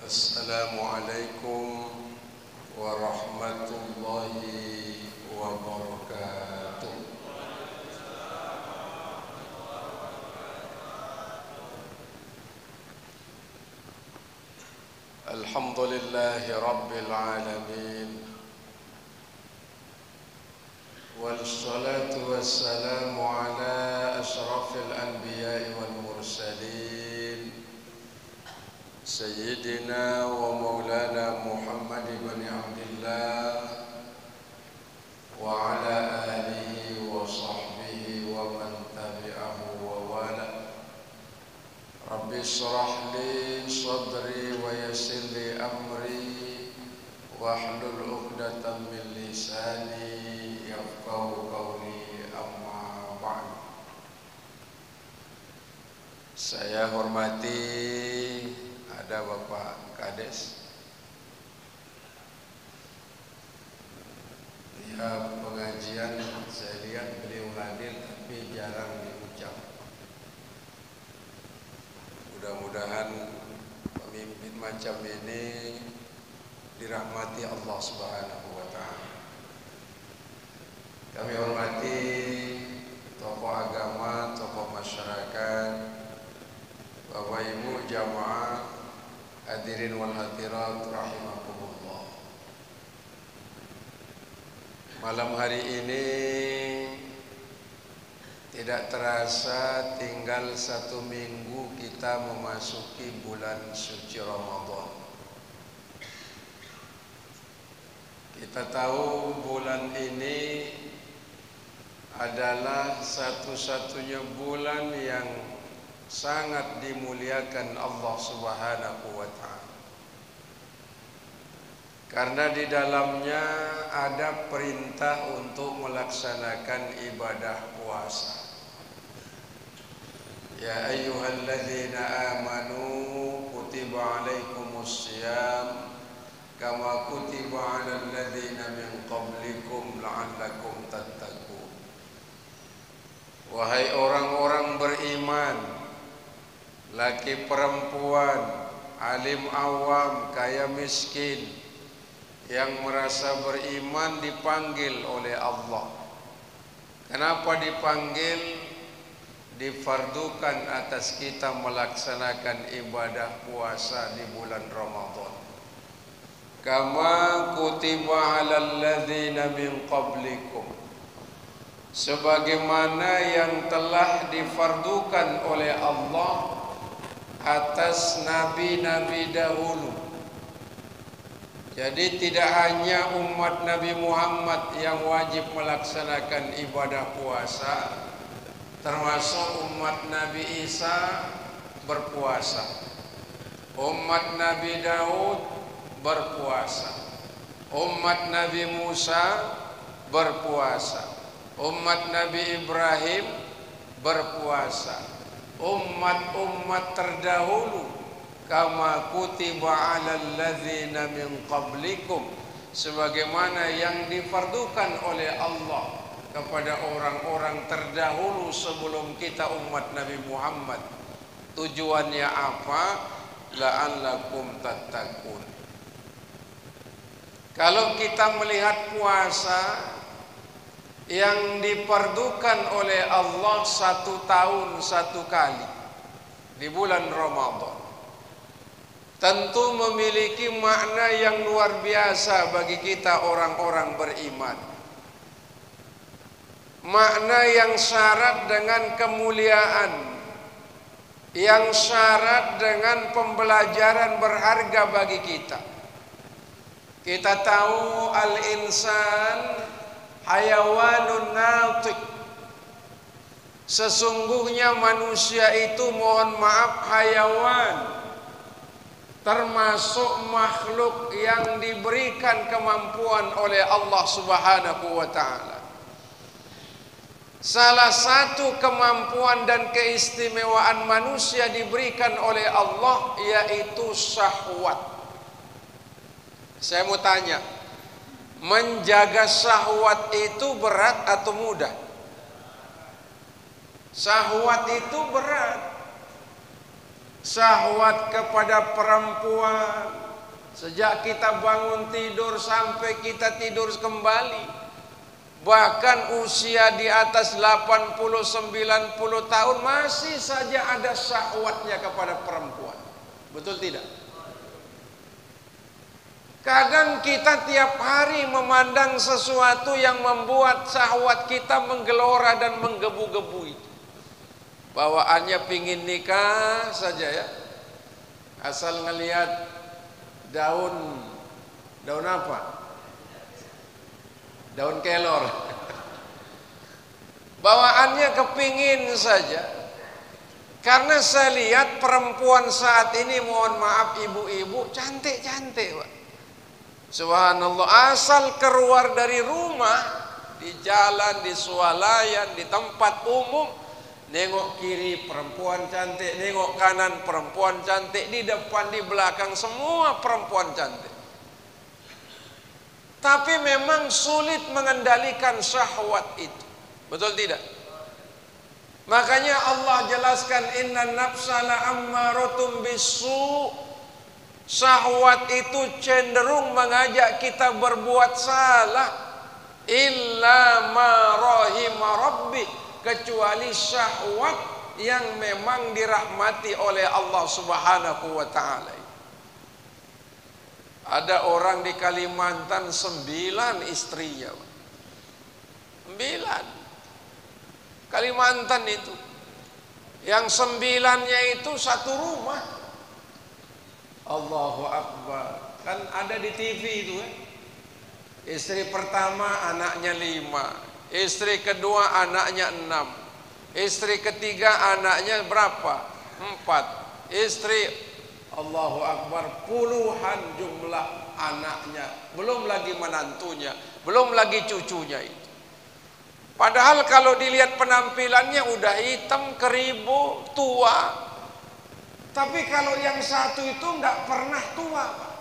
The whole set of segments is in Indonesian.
Assalamualaikum warahmatullahi wabarakatuh. Alhamdulillahi rabbil alamin, wassalatu wassalamu ala ashrafil anbiya'i wal mursalin, Sayyidina wa maulana Muhammad ibn Abdillah wa ala alihi wa sahbihi wa man tabi'ahu wa wala. Rabbi shrah li sadri wa yassir li amri wahlul 'uqdatam min lisani yafqahu qawli, amma ba'd. Saya hormati ada Bapak Kades, ya pengajian saya lihat beliau hadir tapi jarang diucap. Mudah-mudahan pemimpin macam ini dirahmati Allah Subhanahu wa Ta'ala. Kami hormati tokoh agama, tokoh masyarakat, Bapak Ibu jamaah hadirin wal hadirat rahimakumullah. Malam hari ini tidak terasa tinggal 1 minggu kita memasuki bulan suci Ramadan. Kita tahu bulan ini adalah satu-satunya bulan yang sangat dimuliakan Allah Subhanahu wa Ta'ala, karena di dalamnya ada perintah untuk melaksanakan ibadah puasa. Ya ayyuhalladzina amanu kutiba alaikumus syiyam kama kutiba alal ladzina min qablikum la'allakum tattaqun. Wahai orang-orang beriman, laki perempuan, alim awam, kaya miskin, yang merasa beriman dipanggil oleh Allah. Kenapa dipanggil? Difardukan atas kita melaksanakan ibadah puasa di bulan Ramadan. Kama kutiba alal ladzina min qablikum, sebagaimana yang telah difardukan oleh Allah atas nabi-nabi dahulu. Jadi tidak hanya umat Nabi Muhammad yang wajib melaksanakan ibadah puasa, termasuk umat Nabi Isa berpuasa, umat Nabi Daud berpuasa, umat Nabi Musa berpuasa, umat Nabi Ibrahim berpuasa, umat-umat terdahulu, kama kutiba alal ladzina min qablikum, sebagaimana yang difardukan oleh Allah kepada orang-orang terdahulu sebelum kita umat Nabi Muhammad. Tujuannya apa? La'allakum tattaqun. Kalau kita melihat puasa yang difardukan oleh Allah 1 tahun 1 kali di bulan Ramadan, tentu memiliki makna yang luar biasa bagi kita orang-orang beriman. Makna yang syarat dengan kemuliaan, yang syarat dengan pembelajaran berharga bagi kita. Kita tahu al-insan hayawanun natiq. Sesungguhnya manusia itu, mohon maaf, hayawan, termasuk makhluk yang diberikan kemampuan oleh Allah Subhanahu wa Ta'ala. Salah satu kemampuan dan keistimewaan manusia diberikan oleh Allah yaitu syahwat. Saya mau tanya, menjaga syahwat itu berat atau mudah? Syahwat itu berat. syahwat kepada perempuan sejak kita bangun tidur sampai kita tidur kembali. Bahkan usia di atas 80-90 tahun masih saja ada syahwatnya kepada perempuan. Betul tidak? Kadang kita tiap hari memandang sesuatu yang membuat syahwat kita menggelora dan menggebu-gebu itu. Bawaannya pingin nikah saja ya. Asal ngelihat daun apa? Daun kelor. Bawaannya kepingin saja. Karena saya lihat perempuan saat ini, mohon maaf ibu-ibu, cantik-cantik Pak. Subhanallah, asal keluar dari rumah, di jalan, di swalayan, di tempat umum, nengok kiri perempuan cantik, nengok kanan perempuan cantik, di depan, di belakang semua perempuan cantik. Tapi memang sulit mengendalikan syahwat itu. Betul tidak? Makanya Allah jelaskan inna nafsa la'ammaratun bisu'. Syahwat itu cenderung mengajak kita berbuat salah. Illa ma rahima rabbi, kecuali syahwat yang memang dirahmati oleh Allah Subhanahu wa ta'ala. Ada orang di Kalimantan 9 istrinya. 9 Kalimantan itu. Yang 9-nya itu satu rumah. Allahu Akbar. Kan ada di TV itu kan. Istri pertama anaknya 5, istri kedua anaknya 6, istri ketiga anaknya berapa? 4. Istri, Allahu Akbar, puluhan jumlah anaknya, belum lagi menantunya, belum lagi cucunya itu. Padahal kalau dilihat penampilannya udah hitam, keribu, tua. Tapi kalau yang satu itu nggak pernah tua, Pak.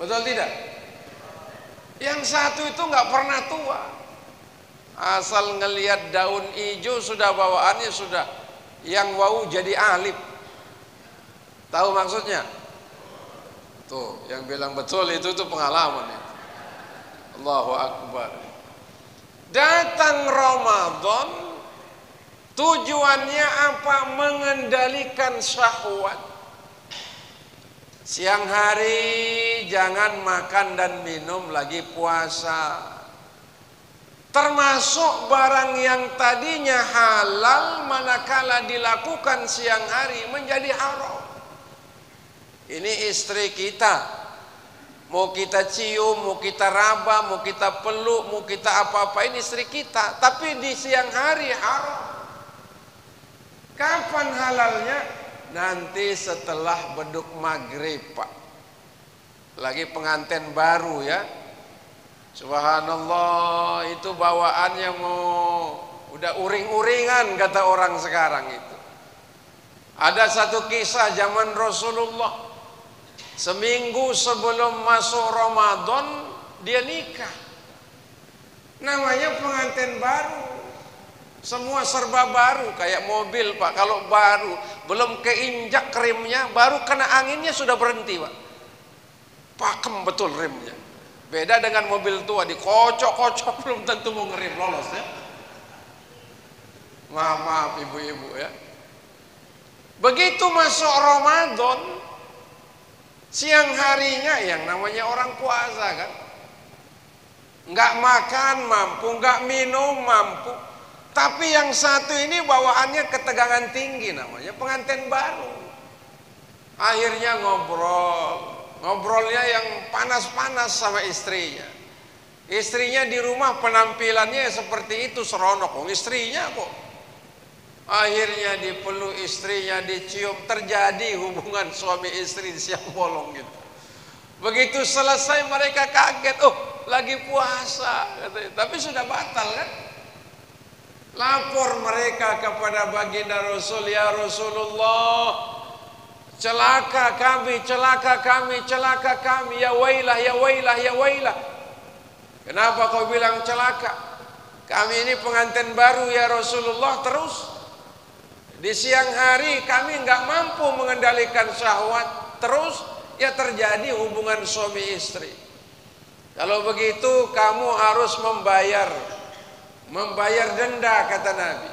Betul tidak? Yang satu itu nggak pernah tua. Asal ngelihat daun hijau sudah bawaannya sudah yang wau jadi alif. Tahu maksudnya? Tuh, yang bilang betul itu tuh pengalaman itu. Allahu Akbar. Datang Ramadan, tujuannya apa? Mengendalikan syahwat. Siang hari jangan makan dan minum lagi puasa. Termasuk barang yang tadinya halal manakala dilakukan siang hari menjadi haram. Ini istri kita. Mau kita cium, mau kita raba, mau kita peluk, mau kita apa-apain istri kita. Tapi di siang hari haram. Kapan halalnya? Nanti setelah beduk maghrib, Pak. Lagi pengantin baru ya. Subhanallah, itu bawaannya mau udah uring-uringan kata orang sekarang itu. Ada satu kisah zaman Rasulullah. Seminggu sebelum masuk Ramadan dia nikah. Namanya pengantin baru. Semua serba baru kayak mobil, Pak. Kalau baru belum keinjak remnya, baru kena anginnya sudah berhenti, Pak. Pakem betul remnya. Beda dengan mobil tua, dikocok-kocok belum tentu mau ngerem lolos ya. Maaf ibu-ibu ya. Begitu masuk Ramadan, siang harinya yang namanya orang puasa kan, nggak makan mampu, nggak minum mampu. Tapi yang satu ini bawaannya ketegangan tinggi, namanya pengantin baru. Akhirnya ngobrolnya yang panas-panas sama istrinya. Istrinya di rumah penampilannya seperti itu, seronok. Istrinya kok. Akhirnya dipeluk istrinya, dicium, terjadi hubungan suami istri siang bolong gitu. Begitu selesai mereka kaget, oh lagi puasa katanya. Tapi sudah batal kan. Lapor mereka kepada baginda Rasul, ya Rasulullah, celaka kami, celaka kami, celaka kami, ya wailah, ya wailah, ya wailah. Kenapa kau bilang celaka? Kami ini pengantin baru ya Rasulullah. Terus Di siang hari kami nggak mampu mengendalikan syahwat, terus ya terjadi hubungan suami istri. Kalau begitu kamu harus membayar denda, kata Nabi.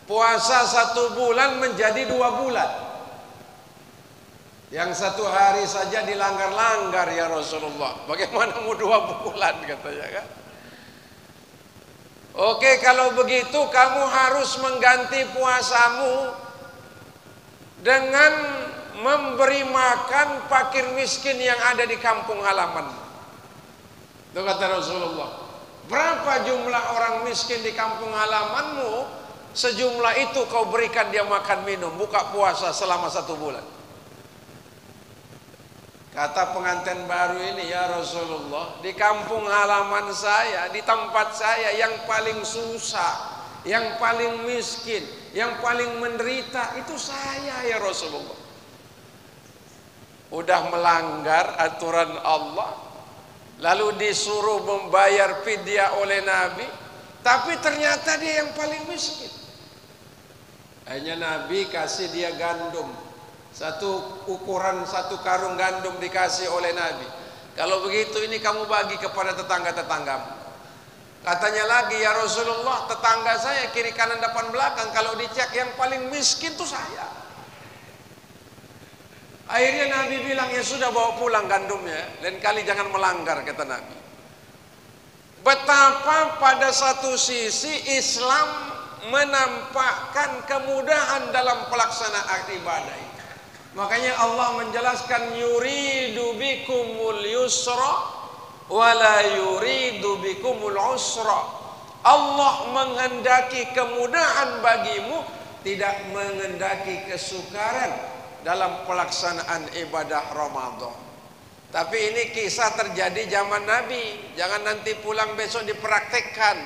Puasa 1 bulan menjadi 2 bulan. Yang 1 hari saja dilanggar-langgar ya Rasulullah. Bagaimana mau 2 bulan, katanya kan? Oke, kalau begitu kamu harus mengganti puasamu dengan memberi makan fakir miskin yang ada di kampung halaman. Itu kata Rasulullah. Berapa jumlah orang miskin di kampung halamanmu, sejumlah itu kau berikan dia makan minum, buka puasa selama 1 bulan. Kata pengantin baru ini, ya Rasulullah, di kampung halaman saya, di tempat saya, yang paling susah, yang paling miskin, yang paling menderita itu saya ya Rasulullah. Udah melanggar aturan Allah, lalu disuruh membayar fidyah oleh Nabi, tapi ternyata dia yang paling miskin. Hanya Nabi kasih dia gandum, ukuran 1 karung gandum dikasih oleh Nabi. Kalau begitu ini kamu bagi kepada tetangga-tetanggamu. Katanya lagi, ya Rasulullah, tetangga saya kiri kanan depan belakang, kalau dicek yang paling miskin itu saya. Akhirnya Nabi bilang, ya sudah, bawa pulang gandumnya, lain kali jangan melanggar, kata Nabi. Betapa pada satu sisi Islam menampakkan kemudahan dalam pelaksanaan ibadah ini. Makanya Allah menjelaskan, yuridu bikumul yusra wala yuridu bikumul usra. Allah menghendaki kemudahan bagimu, tidak menghendaki kesukaran dalam pelaksanaan ibadah Ramadan. Tapi ini kisah terjadi zaman Nabi. Jangan nanti pulang besok dipraktekkan,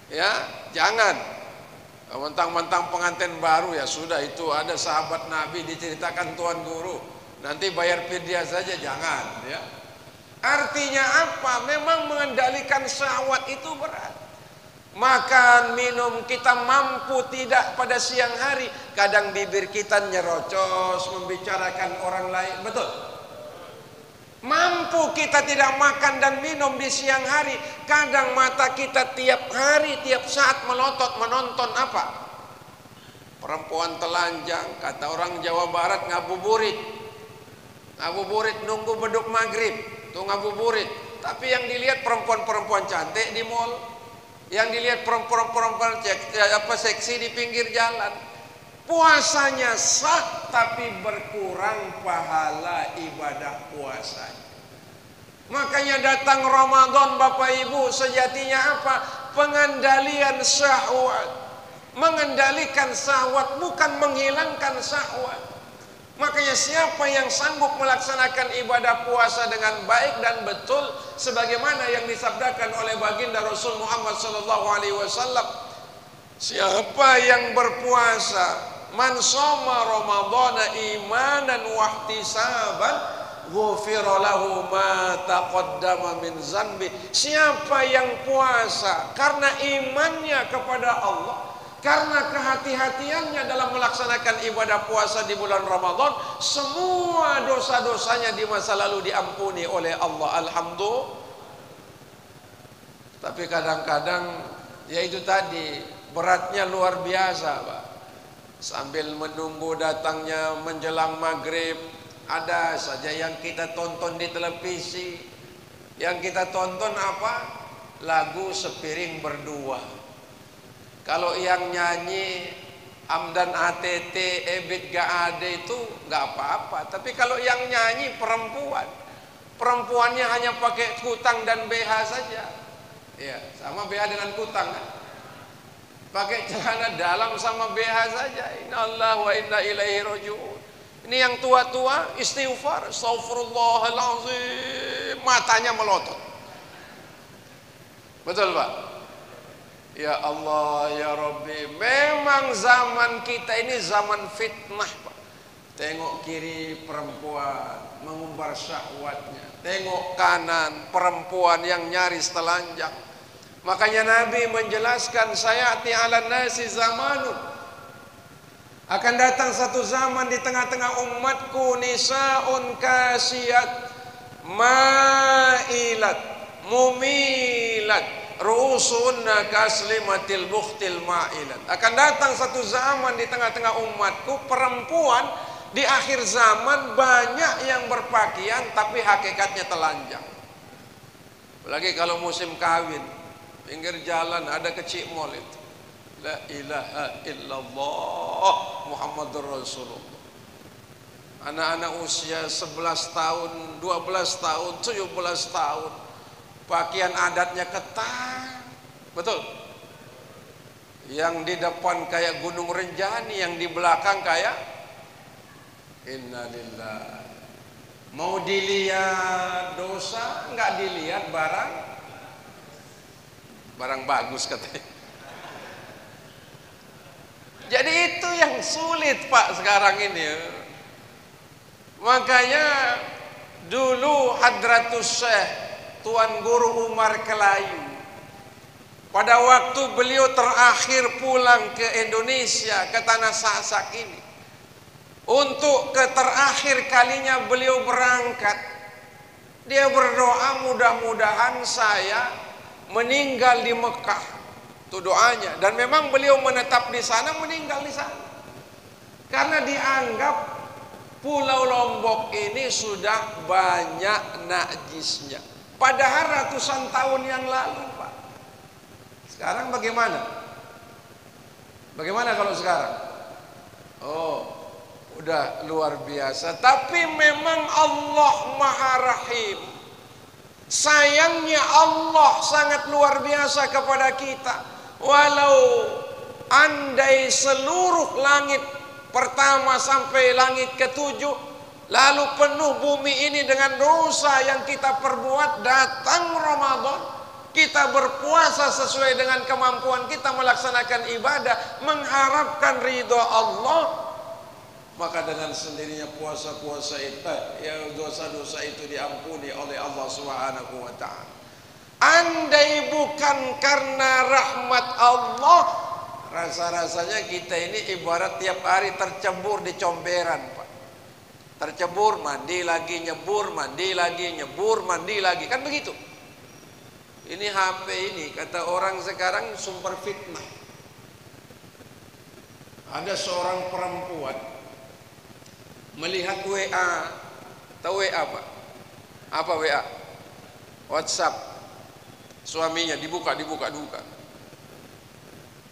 ya, jangan. Mentang-mentang pengantin baru, ya sudah, itu ada sahabat Nabi diceritakan Tuan Guru, nanti bayar fidyah saja, jangan, ya. Artinya apa? Memang mengendalikan syahwat itu berat. Makan, minum kita mampu tidak pada siang hari. Kadang bibir kita nyerocos membicarakan orang lain, betul? Mampu kita tidak makan dan minum di siang hari. Kadang mata kita tiap hari, tiap saat melotot menonton apa? Perempuan telanjang, kata orang Jawa Barat, ngabuburit. Ngabuburit nunggu beduk maghrib, itu ngabuburit. Tapi yang dilihat perempuan-perempuan cantik di mall, yang dilihat perempuan-perempuan seksi di pinggir jalan. Puasanya sah, tapi berkurang pahala ibadah puasanya. Makanya datang Ramadan, Bapak Ibu, sejatinya apa? Pengendalian syahwat. Mengendalikan syahwat, bukan menghilangkan syahwat. Makanya siapa yang sanggup melaksanakan ibadah puasa dengan baik dan betul, sebagaimana yang disabdakan oleh baginda Rasul Muhammad SAW, siapa yang berpuasa, man shoma ramadhana imanan wa ihtisaban ghufira lahu ma taqaddama min zanbi. Siapa yang puasa karena imannya kepada Allah, karena kehati-hatiannya dalam melaksanakan ibadah puasa di bulan Ramadan, semua dosa-dosanya di masa lalu diampuni oleh Allah. Alhamdulillah. Tapi kadang-kadang ya itu tadi, beratnya luar biasa, Pak. Sambil menunggu datangnya menjelang maghrib, ada saja yang kita tonton di televisi. Yang kita tonton apa? Lagu Sepiring Berdua. Kalau yang nyanyi Amdan ATT, Ebit Gaade itu nggak apa-apa. Tapi kalau yang nyanyi perempuan, perempuannya hanya pakai kutang dan BH saja. Ya, sama BH dengan kutang kan? Pakai celana dalam sama BH saja. Innalillah wa inna ilaihi rajiun. Ini yang tua-tua istighfar, astagfirullahalazim, matanya melotot. Betul, Pak? Ya Allah, ya Rabbi, memang zaman kita ini zaman fitnah, Pak. Tengok kiri perempuan mengumbar syahwatnya, tengok kanan perempuan yang nyaris telanjang. Makanya Nabi menjelaskan, sayati ala nasi zamanun Akan datang satu zaman di tengah-tengah umatku, nisaun kasiyat mailat mumilat rusunna kaslimatil bukhtil mailat. Akan datang satu zaman di tengah-tengah umatku, perempuan di akhir zaman banyak yang berpakaian tapi hakikatnya telanjang. Apalagi kalau musim kawin, pinggir jalan ada kecik mall itu, la ilaha illallah Muhammadur Rasulullah. Anak-anak usia 11 tahun, 12 tahun, 17 tahun, pakaian adatnya ketat, betul. Yang di depan kayak Gunung Renjani, yang di belakang kayak innalillah. Mau dilihat dosa, enggak dilihat barang bagus katanya. Jadi itu yang sulit Pak sekarang ini. Makanya dulu Hadratus Syekh Tuan Guru Umar Kelayu, pada waktu beliau terakhir pulang ke Indonesia, ke tanah Sasak ini, untuk ke terakhir kalinya beliau berangkat, dia berdoa mudah-mudahan saya meninggal di Mekah. Itu doanya. Dan memang beliau menetap di sana, meninggal di sana. Karena dianggap Pulau Lombok ini sudah banyak najisnya. Padahal ratusan tahun yang lalu, Pak. Sekarang bagaimana? Bagaimana kalau sekarang? Oh, udah luar biasa. Tapi memang Allah Maha Rahim. Sayangnya Allah sangat luar biasa kepada kita. Walau andai seluruh langit pertama sampai langit ketujuh, lalu penuh bumi ini dengan dosa yang kita perbuat, datang Ramadan, kita berpuasa sesuai dengan kemampuan kita melaksanakan ibadah, mengharapkan ridha Allah, maka dengan sendirinya puasa-puasa itu, ya dosa-dosa itu diampuni oleh Allah Subhanahu wa taala. Andai bukan karena rahmat Allah, rasa-rasanya kita ini ibarat tiap hari tercebur di comberan, Pak. Tercebur, mandi lagi, nyebur, mandi lagi, nyebur, mandi lagi. Kan begitu. Ini HP ini, kata orang sekarang sumber fitnah. Ada seorang perempuan melihat WA. Tahu WA, Pak? Apa WA? WhatsApp. Suaminya dibuka.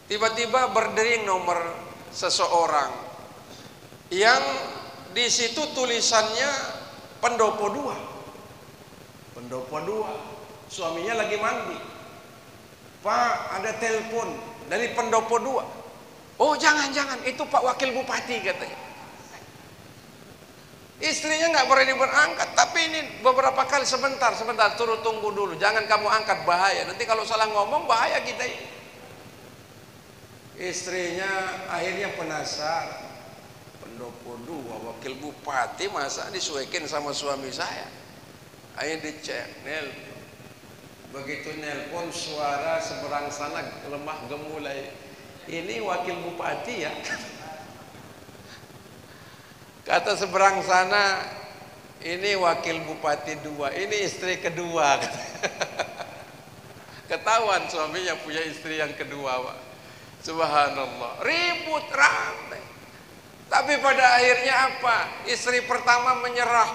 Tiba-tiba berdering nomor seseorang yang di situ tulisannya pendopo 2. Pendopo 2. Suaminya lagi mandi. Pak, ada telepon dari pendopo 2. Oh, jangan, itu Pak Wakil Bupati katanya. Istrinya nggak berani berangkat, tapi ini beberapa kali sebentar, tunggu dulu, jangan kamu angkat, bahaya. Nanti kalau salah ngomong bahaya kita ini. Istrinya akhirnya penasaran, pendopo 2 wakil bupati masa disuekin sama suami saya. Akhirnya dicek, nelpon. Begitu nelpon, suara seberang sana lemah gemulai. Ini wakil bupati ya. Kata seberang sana, ini wakil bupati 2, ini istri kedua. Ketahuan suaminya punya istri yang kedua, Pak. Subhanallah, ribut ramai. Tapi pada akhirnya apa? Istri pertama menyerah.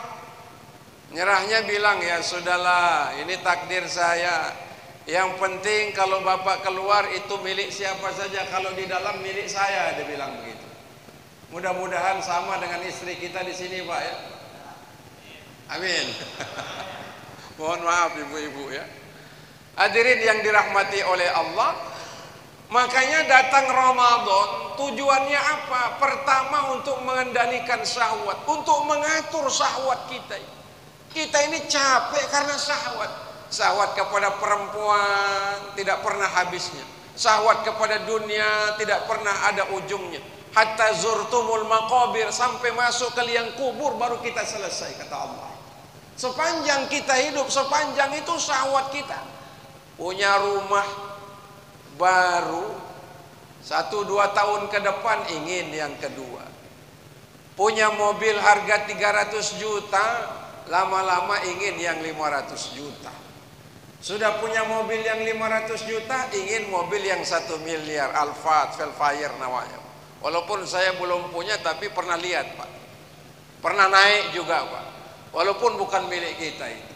Menyerahnya bilang, ya sudahlah, ini takdir saya. Yang penting kalau bapak keluar itu milik siapa saja, kalau di dalam milik saya, dia bilang begitu. Mudah-mudahan sama dengan istri kita di sini, Pak ya. Amin. Mohon maaf ibu-ibu ya. Hadirin yang dirahmati oleh Allah, makanya datang Ramadan tujuannya apa? Pertama untuk mengendalikan syahwat, untuk mengatur syahwat kita. Kita ini capek karena syahwat. Syahwat kepada perempuan tidak pernah habisnya. Syahwat kepada dunia tidak pernah ada ujungnya. Hatta zurtumul maqabir, sampai masuk ke liang kubur baru kita selesai, kata Allah. Sepanjang kita hidup, sepanjang itu syahwat kita. Punya rumah baru 1-2 tahun ke depan ingin yang kedua. Punya mobil harga 300 juta, lama-lama ingin yang 500 juta. Sudah punya mobil yang 500 juta, ingin mobil yang 1 miliar, Alphard, Velfire namanya. Walaupun saya belum punya, tapi pernah lihat Pak. Pernah naik juga Pak. Walaupun bukan milik kita itu.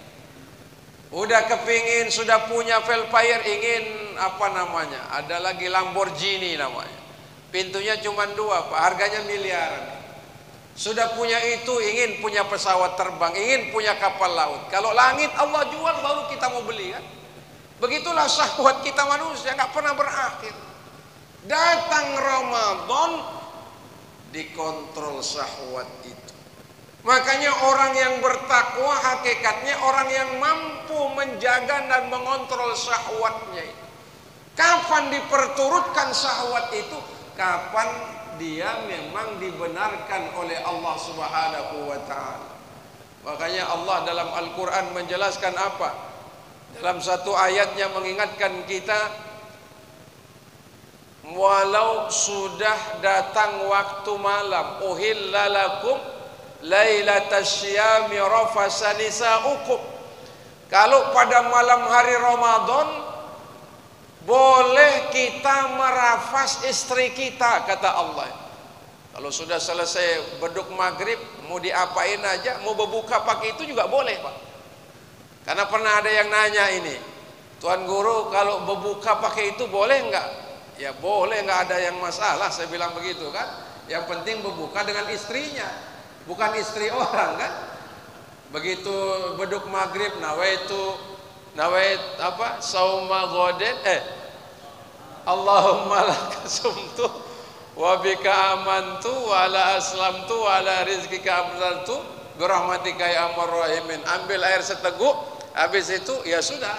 Udah kepingin, sudah punya Velfire, ingin apa namanya? Ada lagi Lamborghini namanya. Pintunya cuma 2 Pak, harganya miliaran. Sudah punya itu, ingin punya pesawat terbang, ingin punya kapal laut. Kalau langit Allah jual, baru kita mau beli kan. Begitulah syahwat kita manusia, nggak pernah berakhir. Datang Ramadan, dikontrol syahwat itu. Makanya orang yang bertakwa hakikatnya orang yang mampu menjaga dan mengontrol syahwatnya itu. Kapan diperturutkan syahwat itu? Kapan dia memang dibenarkan oleh Allah Subhanahu wa ta'ala. Makanya Allah dalam Al-Quran menjelaskan apa? Dalam satu ayatnya mengingatkan kita, walau sudah datang waktu malam, uhilla lakum lailatasyami rafasa nisa'ukum. Kalau pada malam hari Ramadan boleh kita merafas istri kita, kata Allah. Kalau sudah selesai beduk maghrib, mau diapain aja, mau berbuka pakai itu juga boleh Pak. Karena pernah ada yang nanya ini, Tuan Guru kalau berbuka pakai itu boleh enggak? Ya boleh, enggak ada yang masalah, saya bilang begitu kan. Yang penting berbuka dengan istrinya, bukan istri orang kan. Begitu beduk maghrib, nawait apa? Sauma ghaden, Allahumma laka sumtu wa bika amantu wa la aslamtu wa la rizqika abdaltu birahmatika ya arhamar rahimin. Ambil air seteguk, habis itu ya sudah,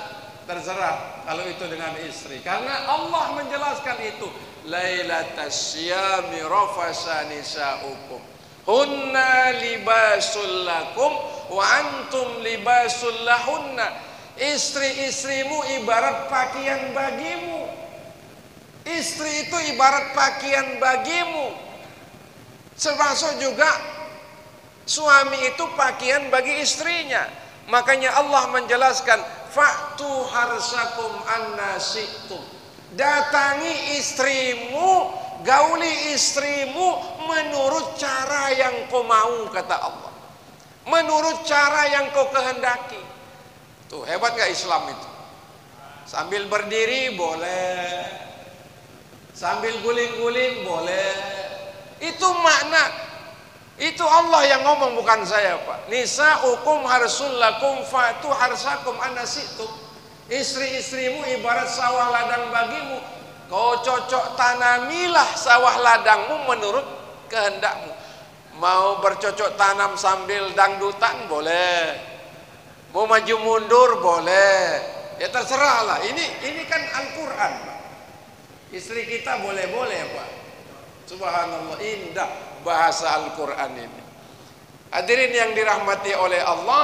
terserah kalau itu dengan istri. Karena Allah menjelaskan itu, lailatasyami rafasa nisa'ukum hunna libasul lakum wa antum libasul lahunna. Istri-istrimu ibarat pakaian bagimu. Istri itu ibarat pakaian bagimu. Termasuk juga suami itu pakaian bagi istrinya. Makanya Allah menjelaskan, fa'tu harsakum anna syi'tum. Datangi istrimu, gauli istrimu menurut cara yang kau mau, kata Allah. Menurut cara yang kau kehendaki. Tuh hebat gak Islam itu? Sambil berdiri boleh, sambil guling-guling boleh. Itu makna. Itu Allah yang ngomong, bukan saya Pak. Nisa'ukum harsul lakum fa'tu harsakum anna syi'tum. Istri-istrimu ibarat sawah ladang bagimu. Kau cocok tanamilah sawah ladangmu menurut kehendakmu. Mau bercocok tanam sambil dangdutan boleh. Mau maju mundur boleh, ya terserahlah. Ini kan Al-Quran Pak. Istri kita boleh-boleh Pak. Subhanallah, indah bahasa Al-Quran ini. Hadirin yang dirahmati oleh Allah,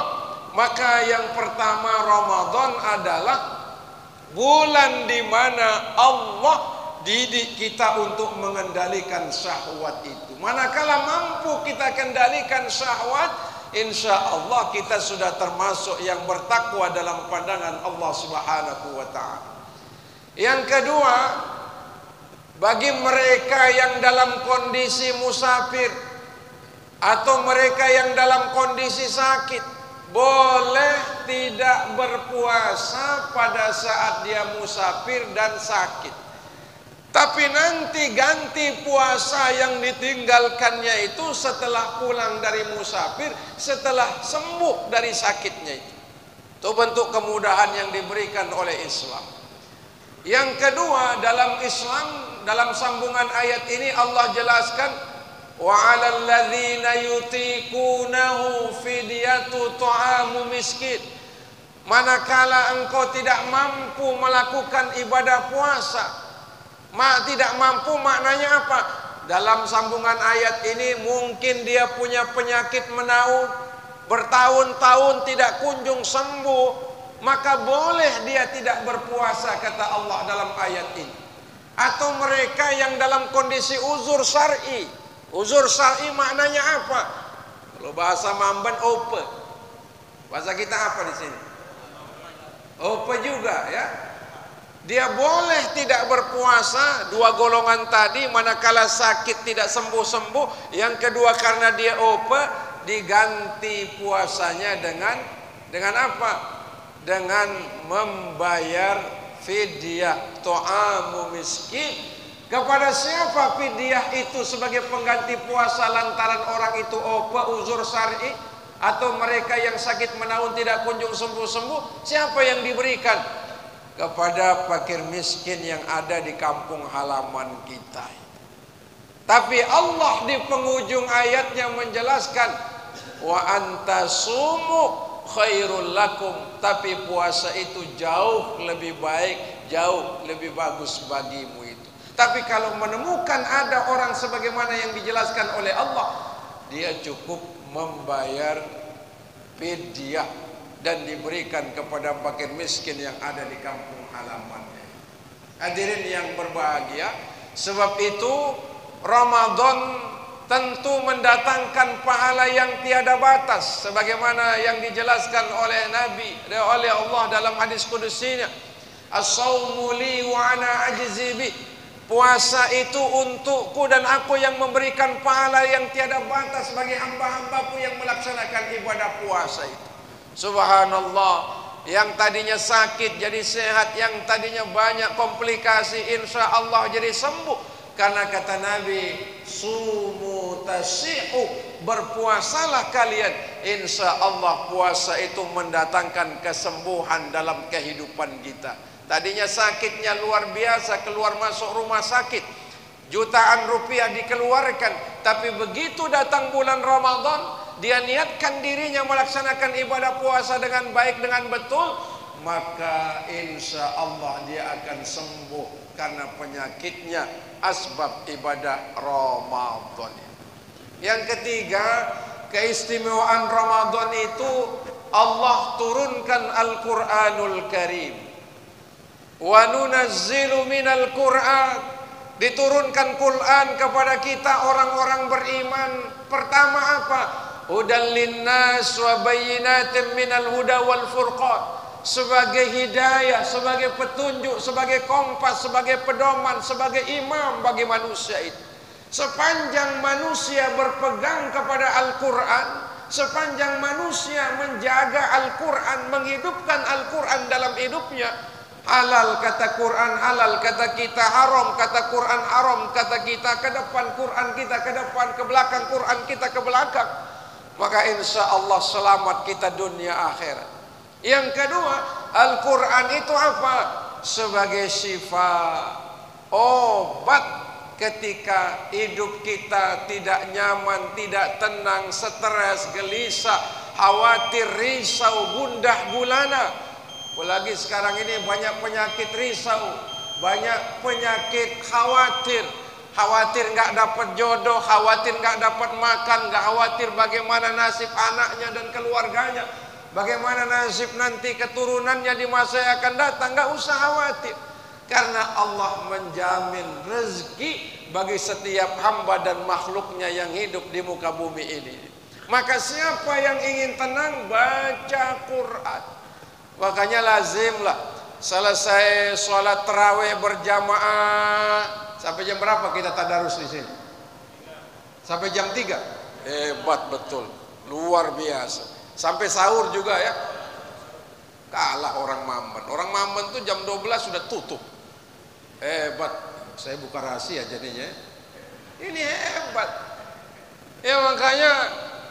maka yang pertama Ramadan adalah bulan di mana Allah didik kita untuk mengendalikan syahwat itu. Manakala mampu kita kendalikan syahwat, insya Allah kita sudah termasuk yang bertakwa dalam pandangan Allah Subhanahu wa ta'ala. Yang kedua, bagi mereka yang dalam kondisi musafir atau mereka yang dalam kondisi sakit, boleh tidak berpuasa pada saat dia musafir dan sakit. Tapi nanti ganti puasa yang ditinggalkannya itu setelah pulang dari musafir, setelah sembuh dari sakitnya itu. Itu bentuk kemudahan yang diberikan oleh Islam. Yang kedua, dalam Islam, dalam sambungan ayat ini Allah jelaskan, wa 'alal ladzina yutiqunahu fidyatu ta'amu miskin. Manakala engkau tidak mampu melakukan ibadah puasa, tidak mampu maknanya apa? Dalam sambungan ayat ini mungkin dia punya penyakit menaun, bertahun-tahun tidak kunjung sembuh, maka boleh dia tidak berpuasa, kata Allah dalam ayat ini. atau mereka yang dalam kondisi uzur syar'i. Uzur syar'i maknanya apa? Kalau bahasa Mamban ope. Bahasa kita apa di sini? Ope juga ya. Dia boleh tidak berpuasa, dua golongan tadi, manakala sakit tidak sembuh-sembuh. Yang kedua karena dia ope, diganti puasanya dengan apa? Dengan membayar fidyah ta'amu miskin. Kepada siapa fidyah itu sebagai pengganti puasa lantaran orang itu ope uzur syar'i atau mereka yang sakit menaun tidak kunjung sembuh-sembuh? Siapa yang diberikan? Kepada fakir miskin yang ada di kampung halaman kita. Tapi Allah di penghujung ayatnya menjelaskan wa antasumu khairul lakum, tapi puasa itu jauh lebih baik, jauh lebih bagus bagimu itu. Tapi kalau menemukan ada orang sebagaimana yang dijelaskan oleh Allah, dia cukup membayar fidyah dan diberikan kepada fakir miskin yang ada di kampung halamannya. Hadirin yang berbahagia, sebab itu Ramadan tentu mendatangkan pahala yang tiada batas sebagaimana yang dijelaskan oleh Nabi, oleh Allah dalam hadis kudusinya, as-saumu li wa ana ajzi bi. Puasa itu untukku dan aku yang memberikan pahala yang tiada batas bagi hamba-hambaku yang melaksanakan ibadah puasa itu. Subhanallah, yang tadinya sakit jadi sehat, yang tadinya banyak komplikasi insya Allah jadi sembuh. Karena kata Nabi, sumu tasihu, berpuasalah kalian, insya Allah puasa itu mendatangkan kesembuhan dalam kehidupan kita. Tadinya sakitnya luar biasa, keluar masuk rumah sakit, jutaan rupiah dikeluarkan, tapi begitu datang bulan Ramadan, dia niatkan dirinya melaksanakan ibadah puasa dengan baik, dengan betul, maka insya Allah dia akan sembuh karena penyakitnya asbab ibadah Ramadan. Yang ketiga, keistimewaan Ramadan itu Allah turunkan Al-Quranul Karim. Wa nunazzilu minal Quran, diturunkan Quran kepada kita orang-orang beriman. Pertama apa? Hudan linnas wa bayyinatin minal huda wal furqan, sebagai hidayah, sebagai petunjuk, sebagai kompas, sebagai pedoman, sebagai imam bagi manusia itu. Sepanjang manusia berpegang kepada Al-Quran, sepanjang manusia menjaga Al-Quran, menghidupkan Al-Quran dalam hidupnya, halal kata Quran, halal kata kita, haram kata Quran, haram kata kita, ke depan Quran kita ke depan, ke belakang Quran kita ke belakang, maka insya Allah selamat kita dunia akhirat. Yang kedua, Al-Quran itu apa? Sebagai syifa, obat ketika hidup kita tidak nyaman, tidak tenang, stres, gelisah, khawatir, risau, gundah gulana. Apalagi sekarang ini banyak penyakit risau, banyak penyakit khawatir. Khawatir nggak dapat jodoh, khawatir nggak dapat makan, nggak khawatir bagaimana nasib anaknya dan keluarganya, bagaimana nasib nanti keturunannya di masa yang akan datang. Nggak usah khawatir, karena Allah menjamin rezeki bagi setiap hamba dan makhluknya yang hidup di muka bumi ini. Maka siapa yang ingin tenang, baca Quran. Makanya lazimlah selesai sholat tarawih berjamaah. Sampai jam berapa kita tadarus di sini? Sampai jam 3. Hebat betul, luar biasa. Sampai sahur juga ya. Kalah orang Mamben. Orang Mamben tuh jam 12 sudah tutup. Hebat. Saya buka rahasia jadinya. Ini hebat. Ya makanya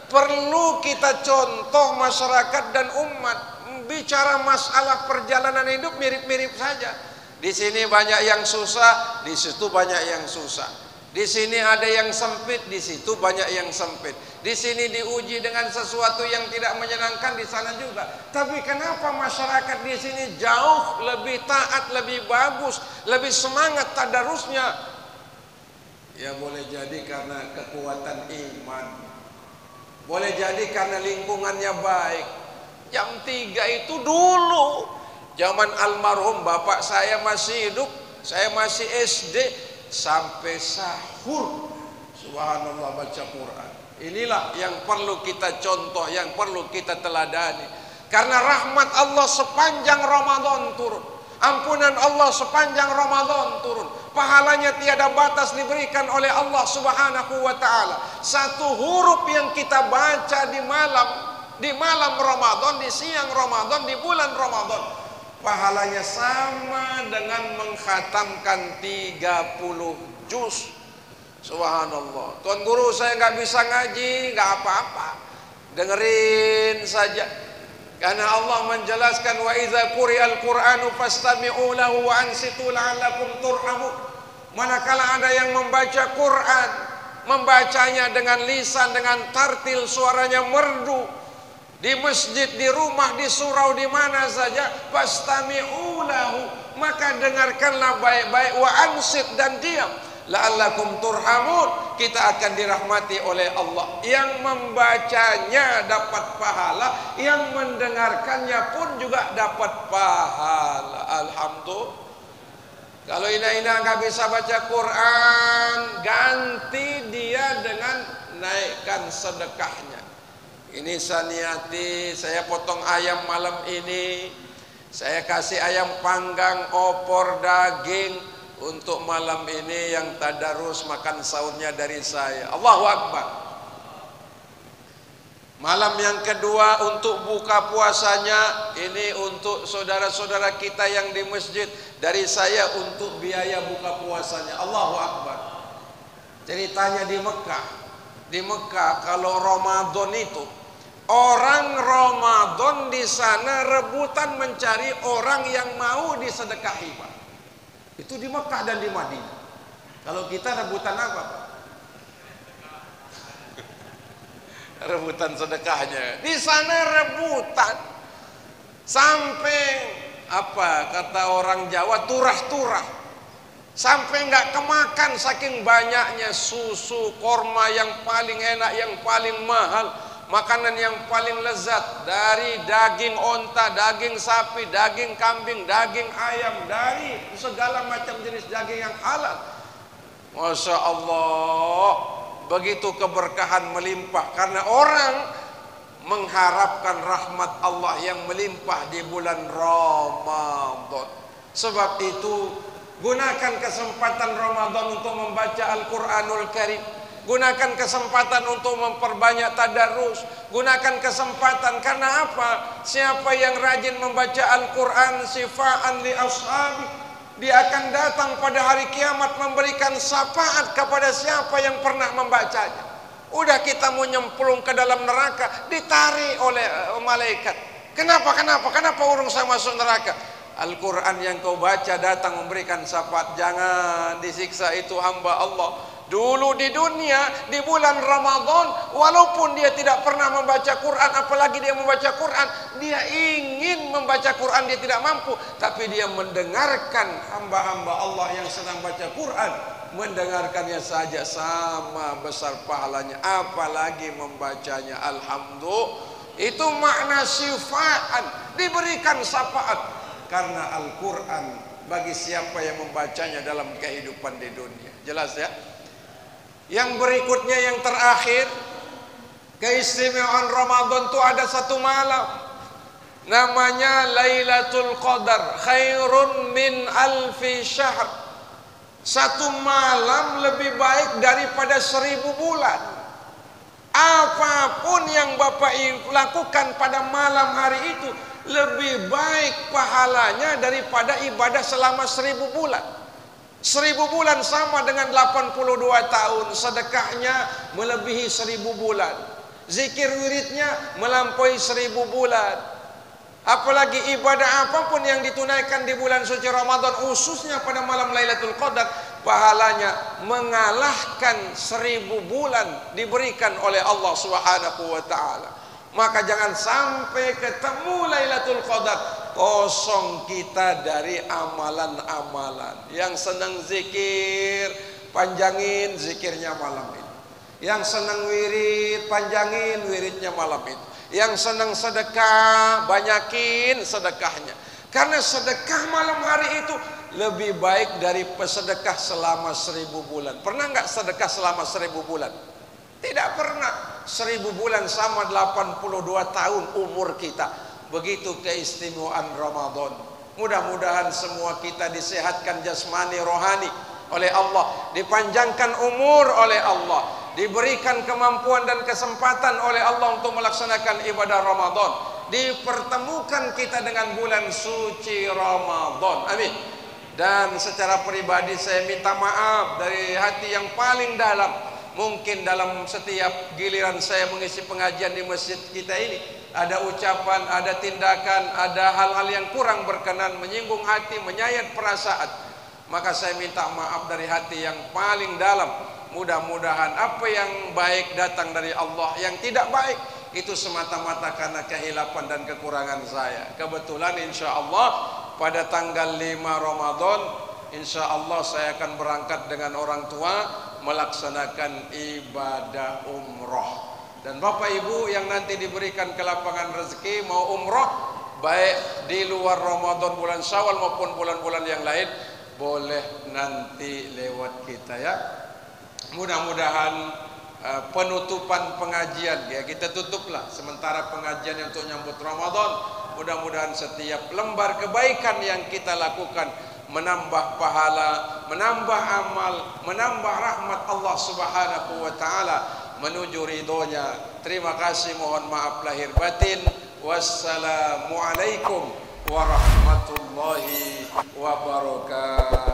perlu kita contoh masyarakat dan umat. Bicara masalah perjalanan hidup mirip-mirip saja. Di sini banyak yang susah, di situ banyak yang susah. Di sini ada yang sempit, di situ banyak yang sempit. Di sini diuji dengan sesuatu yang tidak menyenangkan, di sana juga. Tapi kenapa masyarakat di sini jauh lebih taat, lebih bagus, lebih semangat tadarusnya? Ya boleh jadi karena kekuatan iman. Boleh jadi karena lingkungannya baik. Jam 3 itu dulu zaman almarhum bapak saya masih hidup, Saya masih SD sampai sahur. Subhanallah baca Quran. Inilah yang perlu kita contoh, yang perlu kita teladani. Karena rahmat Allah sepanjang Ramadan turun. Ampunan Allah sepanjang Ramadan turun. Pahalanya tiada batas diberikan oleh Allah Subhanahu wa taala. Satu huruf yang kita baca di malam Ramadan, di siang Ramadan, di bulan Ramadan, pahalanya sama dengan mengkhatamkan 30 juz. Subhanallah. Tuan guru, saya nggak bisa ngaji, nggak apa-apa, dengerin saja. Karena Allah menjelaskan, wa idza quri'al Qur'anu fastami'u lahu wa ansitu la'allakum turhamun. Manakala ada yang membaca Quran, membacanya dengan lisan, dengan tartil, suaranya merdu, di masjid, di rumah, di surau, di mana saja, fastami'u lahu, maka dengarkanlah baik-baik, wa ansit, dan diam, la'allakum turhamun, kita akan dirahmati oleh Allah. Yang membacanya dapat pahala, yang mendengarkannya pun juga dapat pahala. Alhamdulillah. Kalau ina-ina nggak bisa baca Quran, ganti dia dengan naikkan sedekahnya. Ini saniati, saya potong ayam malam ini, saya kasih ayam panggang, opor, daging untuk malam ini yang tadarus makan sahurnya dari saya. Allahu Akbar. Malam yang kedua untuk buka puasanya, ini untuk saudara-saudara kita yang di masjid, dari saya untuk biaya buka puasanya. Allahu Akbar. Ceritanya di Mekah. Di Mekah kalau Ramadan itu, orang Ramadan di sana rebutan mencari orang yang mau disedekahi, Pak. Itu di Mekah dan di Madinah. Kalau kita rebutan apa, Pak? Rebutan sedekahnya. Di sana rebutan sampai apa kata orang Jawa, turah-turah. Sampai nggak kemakan saking banyaknya susu, korma yang paling enak, yang paling mahal, makanan yang paling lezat, dari daging onta, daging sapi, daging kambing, daging ayam, dari segala macam jenis daging yang halal. Masya Allah, begitu keberkahan melimpah karena orang mengharapkan rahmat Allah yang melimpah di bulan Ramadan. Sebab itu gunakan kesempatan Ramadan untuk membaca Al-Quranul Karim. Gunakan kesempatan untuk memperbanyak tadarus. Gunakan kesempatan, karena apa? Siapa yang rajin membaca Al-Quran sifaan li ashabi, dia akan datang pada hari kiamat memberikan syafaat kepada siapa yang pernah membacanya. Udah kita mau nyemplung ke dalam neraka, ditarik oleh malaikat. Kenapa urung saya masuk neraka? Al-Quran yang kau baca datang memberikan syafaat. Jangan disiksa itu hamba Allah. Dulu di dunia, di bulan Ramadan, walaupun dia tidak pernah membaca Quran, apalagi dia membaca Quran, dia ingin membaca Quran, dia tidak mampu, tapi dia mendengarkan hamba-hamba Allah yang sedang baca Quran, mendengarkannya saja sama besar pahalanya, apalagi membacanya. Alhamdulillah. Itu makna syifaan, diberikan syafaat karena Al-Quran bagi siapa yang membacanya dalam kehidupan di dunia. Jelas ya? Yang berikutnya, yang terakhir, keistimewaan Ramadan itu ada satu malam namanya Lailatul Qadar, khairun min alfi syahr. Satu malam lebih baik daripada 1000 bulan. Apapun yang Bapak lakukan pada malam hari itu lebih baik pahalanya daripada ibadah selama 1000 bulan. 1000 bulan sama dengan 82 tahun. Sedekahnya melebihi 1000 bulan. Zikir wiridnya melampaui 1000 bulan. Apalagi ibadah apapun yang ditunaikan di bulan suci Ramadan, khususnya pada malam Lailatul Qadar, pahalanya mengalahkan 1000 bulan diberikan oleh Allah Subhanahu wa taala. Maka jangan sampai ketemu Lailatul Qadar kosong kita dari amalan-amalan. Yang senang zikir, panjangin zikirnya malam itu. Yang senang wirid, panjangin wiridnya malam itu. Yang senang sedekah, banyakin sedekahnya. Karena sedekah malam hari itu lebih baik dari pesedekah selama 1000 bulan. Pernah nggak sedekah selama 1000 bulan? Tidak pernah. 1000 bulan sama 82 tahun umur kita. Begitu keistimewaan Ramadan. Mudah-mudahan semua kita disehatkan jasmani rohani oleh Allah, dipanjangkan umur oleh Allah, diberikan kemampuan dan kesempatan oleh Allah untuk melaksanakan ibadah Ramadan, dipertemukan kita dengan bulan suci Ramadan. Amin. Dan secara pribadi saya minta maaf dari hati yang paling dalam. Mungkin dalam setiap giliran saya mengisi pengajian di masjid kita ini, ada ucapan, ada tindakan, ada hal-hal yang kurang berkenan, menyinggung hati, menyayat perasaan. Maka saya minta maaf dari hati yang paling dalam. Mudah-mudahan apa yang baik datang dari Allah, yang tidak baik itu semata-mata karena kehilapan dan kekurangan saya. Kebetulan insya Allah pada tanggal 5 Ramadan, insya Allah saya akan berangkat dengan orang tua melaksanakan ibadah umroh. Dan Bapak Ibu yang nanti diberikan kelapangan rezeki mau umroh, baik di luar Ramadan bulan Syawal maupun bulan-bulan yang lain, boleh nanti lewat kita ya. Mudah-mudahan penutupan pengajian ya, kita tutuplah sementara pengajian untuk nyambut Ramadan. Mudah-mudahan setiap lembar kebaikan yang kita lakukan menambah pahala, menambah amal, menambah rahmat Allah Subhanahu wa taala menuju ridhonya. Terima kasih, mohon maaf lahir batin. Wassalamualaikum warahmatullahi wabarakatuh.